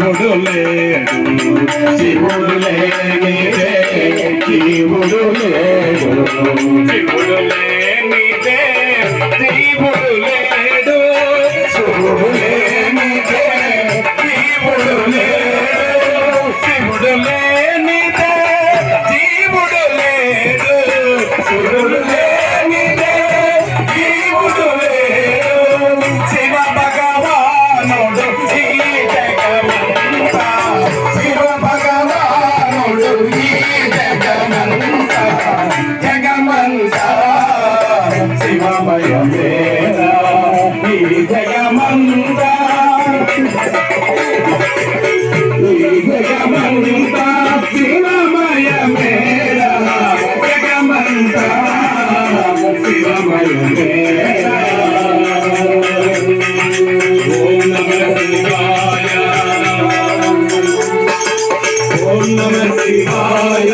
శివుడు లేడు శివుడు లేనిదే జీవుడు లేడు శివుడు లేనిదే జీవుడు లేడు శివుడు లేనిదే జీవుడు లేడు శివుడు లేనిదే జీవుడు లేడు శివుడు లేనిదే జీవుడు లేడు శివ భగవానుడు ఈ జగమంతా శివ భగవానుడు ఈ జగమంతా జగమంతా శివమయమేనా ఈ జగమంతా ఈ జగమంతా శివమయమేనా జగమంతా శివమయమేనా ఓం నమః శివాయ ఓం నమః శివాయ